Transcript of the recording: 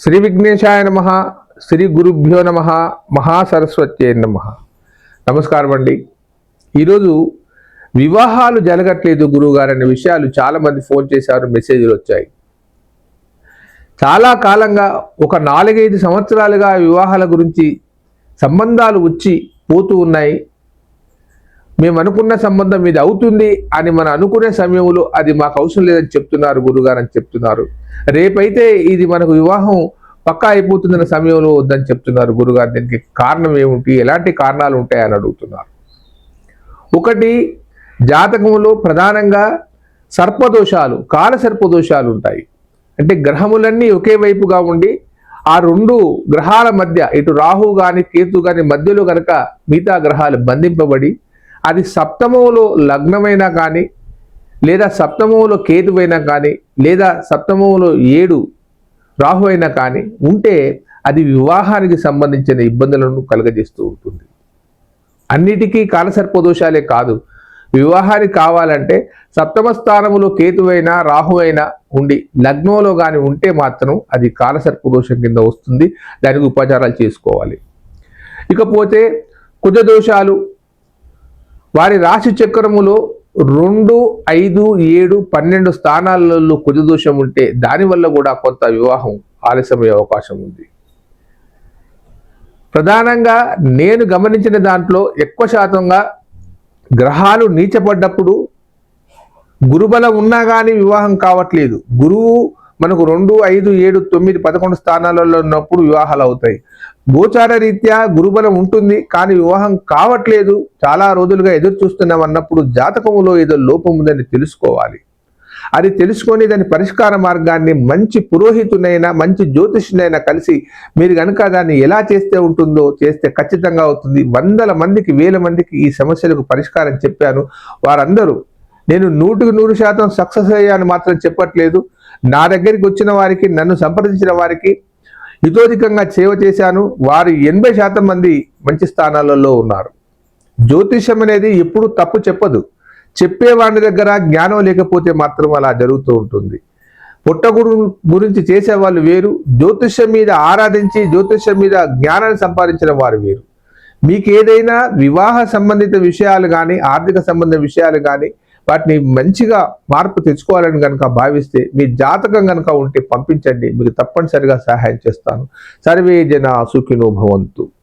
శ్రీ విఘ్నేశాయ నమః, శ్రీ గురుభ్యో నమః, మహాసరస్వత్యై నమః. నమస్కారం అండి. ఈరోజు వివాహాలు జరగట్లేదు గురువుగారు అనే విషయాలు చాలామంది ఫోన్ చేశారు, మెసేజ్లు వచ్చాయి. చాలా కాలంగా ఒక 4-5 సంవత్సరాలుగా వివాహాల గురించి సంబంధాలు వచ్చి పోతూ ఉన్నాయి. మేము అనుకున్న సంబంధం ఇది అవుతుంది అని మనం అనుకునే సమయంలో అది మాకు అవసరం లేదని చెప్తున్నారు గురుగారు అని చెప్తున్నారు. రేపైతే ఇది మనకు వివాహం పక్కా అయిపోతుందన్న సమయంలో వద్దని చెప్తున్నారు గురుగారు. దీనికి కారణం ఏమిటి, ఎలాంటి కారణాలు ఉంటాయని అడుగుతున్నారు. ఒకటి, జాతకంలో ప్రధానంగా సర్పదోషాలు, కాల సర్పదోషాలు ఉంటాయి. అంటే గ్రహములన్నీ ఒకే వైపుగా ఉండి ఆ 2 గ్రహాల మధ్య, ఇటు రాహు కానీ కేతు కానీ మధ్యలో కనుక మిగతా గ్రహాలు బంధింపబడి అది సప్తమంలో లగ్నమైనా కానీ, లేదా సప్తమంలో కేతువైనా కానీ, లేదా సప్తమంలో 7 రాహు అయినా కానీ ఉంటే అది వివాహానికి సంబంధించిన ఇబ్బందులను కలుగజేస్తూ ఉంటుంది. అన్నిటికీ కాలసర్పదోషాలే కాదు, వివాహానికి కావాలంటే సప్తమ స్థానంలో కేతువైనా రాహువైనా ఉండి లగ్నంలో కానీ ఉంటే మాత్రం అది కాలసర్పదోషం కింద వస్తుంది. దానికి ఉపచారాలు చేసుకోవాలి. ఇకపోతే కుజదోషాలు, వారి రాశి చక్రములో 2, 5, 7, 12 స్థానాలలో కుజదోషం ఉంటే దానివల్ల కూడా కొంత వివాహం ఆలస్యమయ్యే అవకాశం ఉంది. ప్రధానంగా నేను గమనించిన దాంట్లో ఎక్కువ శాతంగా గ్రహాలు నీచపడ్డప్పుడు, గురుబలం ఉన్నా కానీ వివాహం కావట్లేదు. గురువు మనకు 2, 5, 7, 9, 11 స్థానాలలో ఉన్నప్పుడు వివాహాలు అవుతాయి. గోచార రీత్యా గురుబలం ఉంటుంది కానీ వివాహం కావట్లేదు, చాలా రోజులుగా ఎదురు చూస్తున్నాం అన్నప్పుడు జాతకములో ఏదో లోపం ఉందని తెలుసుకోవాలి. అది తెలుసుకొని దాని పరిష్కార మార్గాన్ని మంచి పురోహితునైనా మంచి జ్యోతిష్యునైనా కలిసి మీరు కనుక దాన్ని ఎలా చేస్తే ఉంటుందో చేస్తే ఖచ్చితంగా అవుతుంది. 100 మందికి 1000 మందికి ఈ సమస్యలకు పరిష్కారం చెప్పాను. వారందరూ నేను 100% సక్సెస్ అయ్యాను మాత్రం చెప్పట్లేదు. నా దగ్గరికి వచ్చిన వారికి, నన్ను సంప్రదించిన వారికి హితోధికంగా సేవ చేశాను. వారు 80% మంది మంచి స్థానాలలో ఉన్నారు. జ్యోతిష్యం అనేది ఎప్పుడు తప్పు చెప్పదు. చెప్పేవాడి దగ్గర జ్ఞానం లేకపోతే మాత్రం అలా జరుగుతూ ఉంటుంది. పుట్టగురు గురించి చేసేవాళ్ళు వేరు, జ్యోతిష్యం మీద ఆరాధించి జ్యోతిష్యం మీద జ్ఞానాన్ని సంపాదించిన వారు వేరు. మీకు ఏదైనా వివాహ సంబంధిత విషయాలు కానీ, ఆర్థిక సంబంధ విషయాలు కానీ వాటిని మంచిగా మార్పు తెచ్చుకోవాలని కనుక భావిస్తే మీ జాతకం కనుక ఉంటే పంపించండి, మీకు తప్పనిసరిగా సహాయం చేస్తాను. సర్వే జనా సుఖినో భవంతు.